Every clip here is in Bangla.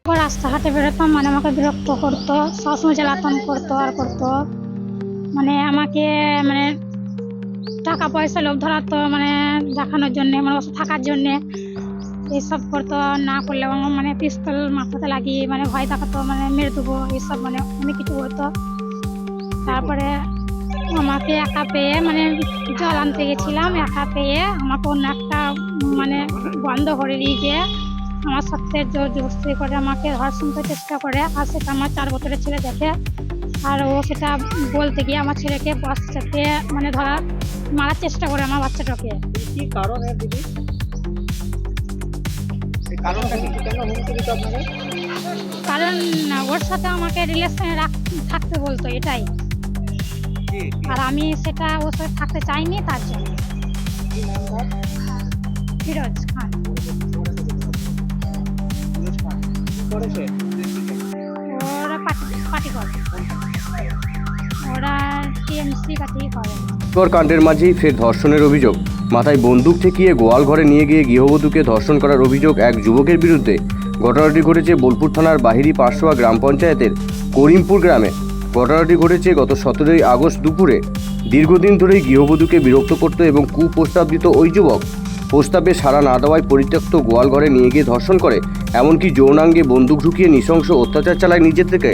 রাস্তাঘাটে বেরোতাম, মানে আমাকে বিরক্ত করতো, সবসময় জ্বালাতন করতো আর করতো। মানে আমাকে মানে টাকা পয়সা লোভ ধরাতো, মানে দেখানোর জন্যে, মানে বসে থাকার জন্যে এইসব করতো। না করলে মানে পিস্তল মাথাতে লাগিয়ে মানে ভয় দেখাতো, মানে মেরে দেবো, এইসব মানে অনেক কিছু করতো। তারপরে আমাকে একা পেয়ে, মানে জল আনতে গেছিলাম, একা পেয়ে আমাকে অন্য একটা মানে বন্ধ করে দিয়ে গিয়ে আমার সাথে জোর জবরদস্তি করে আমাকে ধর্ষণ করতে চেষ্টা করে। আর সেটা আমার 4 বছরের ছেলে দেখে। আর ও সেটা বলতে গিয়ে আমার ছেলেকে বস্তাতে মানে মারার চেষ্টা করে আমার বাচ্চাটাকে। কি কারণে দিদি? এই কারণটা কি, কেন হুমকি দিত আপনাকে? কারণ ওর সাথে আমাকে রিলেশনে থাকতে বলতো, এটাই। আর আমি সেটা ওর সাথে থাকতে চাইনি, তার জন্য। কি নাম তার? ফিরোজ খান। ফিরোজ খান। কি করেছে? ওরা পার্টি করে, ওরা টিএমসি পার্টি করে। কাণ্ডের মাঝেই ফের ধর্ষণের অভিযোগ। মাথায় বন্দুক ঠেকিয়ে গোয়াল ঘরে নিয়ে গিয়ে গৃহবধূকে ধর্ষণ করার অভিযোগ এক যুবকের বিরুদ্ধে। ঘটনাটি ঘটেছে বোলপুর থানার বাহিরি পাঁচশোয়া গ্রাম পঞ্চায়েতের করিমপুর গ্রামে। ঘটনাটি ঘটেছে গত 17ই আগস্ট দুপুরে। দীর্ঘদিন ধরেই গৃহবধূকে বিরক্ত করত এবং কুপ্রস্তাব দিত ওই যুবক। প্রস্তাবে সাড়া না দেওয়ায় পরিত্যক্ত গোয়াল ঘরে নিয়ে গিয়ে ধর্ষণ করে, এমনকি যৌনাঙ্গে বন্দুক ঢুকিয়ে নৃশংস অত্যাচার চালায় নিজে থেকে।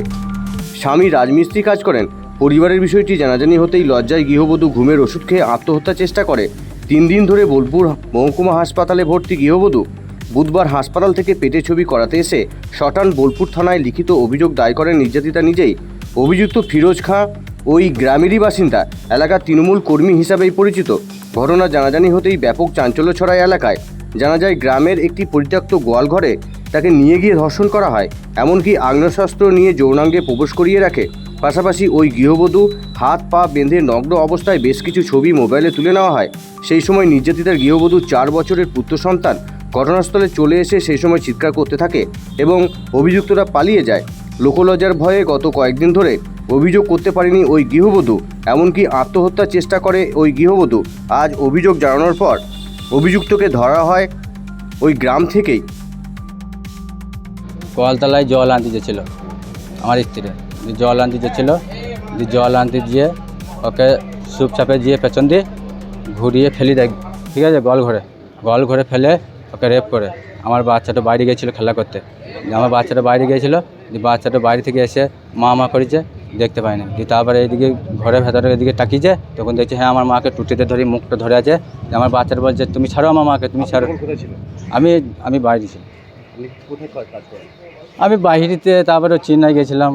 স্বামী রাজমিস্ত্রি কাজ করেন। পরিবারের বিষয়টি জানাজানি হতেই লজ্জায় গৃহবধূ ঘুমের ওষুধ খেয়ে আত্মহত্যার চেষ্টা করে। 3 দিন ধরে বোলপুর মহকুমা হাসপাতালে ভর্তি গৃহবধূ। বুধবার হাসপাতাল থেকে পেটে ছবি করাতে এসে শটান বোলপুর থানায় লিখিত অভিযোগ দায় করেন নির্যাতিতা নিজেই। অভিযুক্ত ফিরোজ খাঁ ওই গ্রামেরই বাসিন্দা, এলাকার তৃণমূল কর্মী হিসাবেই পরিচিত। ঘটনা জানাজানি হতেই ব্যাপক চাঞ্চল্য ছড়ায় এলাকায়। জানা যায় গ্রামের একটি পরিত্যক্ত গোয়ালঘরে তাকে নিয়ে গিয়ে ধর্ষণ করা হয়, এমনকি আগ্নেয়াস্ত্র নিয়ে যৌনাঙ্গে প্রবেশ করিয়ে রাখে। পাশাপাশি ওই গৃহবধূ হাত পা বেঁধে নগ্ন অবস্থায় বেশ কিছু ছবি মোবাইলে তুলে নেওয়া হয়। সেই সময় নির্যাতিতার গৃহবধূ 4 বছরের পুত্র সন্তান ঘটনাস্থলে চলে এসে সেই সময় চিৎকার করতে থাকে এবং অভিযুক্তরা পালিয়ে যায়। লোকলজ্জার ভয়ে গত কয়েকদিন ধরে অভিযোগ করতে পারেনি ওই গৃহবধূ, এমনকি আত্মহত্যার চেষ্টা করে ওই গৃহবধূ। আজ অভিযোগ জানানোর পর অভিযুক্তকে ধরা হয় ওই গ্রাম থেকেই। কলতলায় জল আনতে গেছিলো আমার স্ত্রী, জল আনতে গেছিলো। জল আনতে গিয়ে ওকে চুপচাপে গিয়ে পেছন দিয়ে ঘুরিয়ে ফেলি দেয়, ঠিক আছে, গল ঘরে ফেলে ওকে রেপ করে। আমার বাচ্চাটা বাইরে গিয়েছিলো খেলা করতে, আমার বাচ্চাটা বাইরে গিয়েছিলো, বাচ্চাটা বাইরে থেকে এসে মা করেছে, দেখতে পায়নি। তারপরে এইদিকে ঘরের ভেতরে এদিকে তাকিয়েছে, তখন দেখছে হ্যাঁ আমার মাকে টুটিতে ধরে মুখটা ধরে আছে। আমার বাচ্চাটা বলছে তুমি ছাড়ো আমার মাকে, তুমি ছাড়ো। আমি বাইরে ছিলাম, আমি বাহিরিতে, তারপরে চেন্নাই গেছিলাম,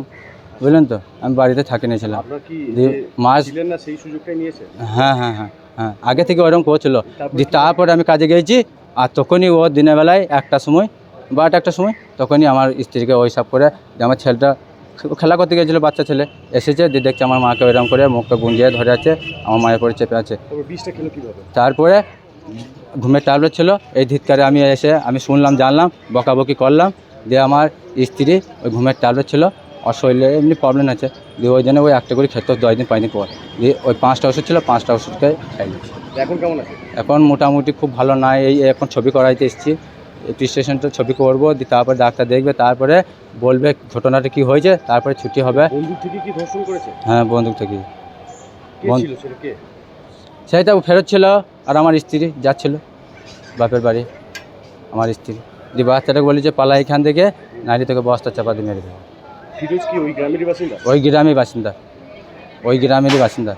বুঝলেন তো, আমি বাড়িতে থাকি নিয়েছিলাম। মাস হ্যাঁ হ্যাঁ হ্যাঁ হ্যাঁ আগে থেকে ওরকম করছিল। তারপরে আমি কাজে গিয়েছি, আর তখনই ও দিনের বেলায় 1টার সময় বা 1টার সময় তখনই আমার স্ত্রীকে ওই সব করে, যে আমার ছেলেটা খেলা করতে গিয়েছিলো, বাচ্চা ছেলে এসেছে, দিয়ে দেখছে আমার মাকে ওইরকম করে মুখটা গুঁজিয়ে ধরে আছে, আমার মায়ের পরে চেপে আছে। তারপরে ঘুমের ট্যাবলেট ছিল, এই ধিৎকারে আমি এসে আমি শুনলাম, জানলাম, বকাবকি করলাম। দিয়ে আমার স্ত্রী ওই ঘুমের ট্যাবলেট ছিল, ওর শরীরে এমনি প্রবলেম আছে, দিয়ে ওই জন্য ওই একটা করে খেত 2 দিন 5 দিন পর। দিয়ে ওই 5টা ওষুধ ছিল, 5টা ওষুধকে খাই দিচ্ছি। এখন কেমন আছে? এখন মোটামুটি খুব ভালো নয়। এখন ছবি করাইতে এসেছি, প্রেসক্রিপশনটা ছবি করবো, দিয়ে তারপরে ডাক্তার দেখবে, তারপরে বলবে ঘটনাটা কি হয়েছে, তারপরে ছুটি হবে। বন্দুক থেকে কি ধর্ষণ করেছে? হ্যাঁ বন্দুক থেকে। কে? সেইটা ফেরত ছিল, আর আমার স্ত্রী যাচ্ছিল বাপের বাড়ি, আমার স্ত্রী। দিয়ে বাচ্চাটাকে বলি যে পালা এখান থেকে, নারী থেকে বস্তা চাপা দিয়ে মেরে দেবো। ফিরোজ কি ওই গ্রামেরই বাসিন্দা? ওই গ্রামেরই বাসিন্দা।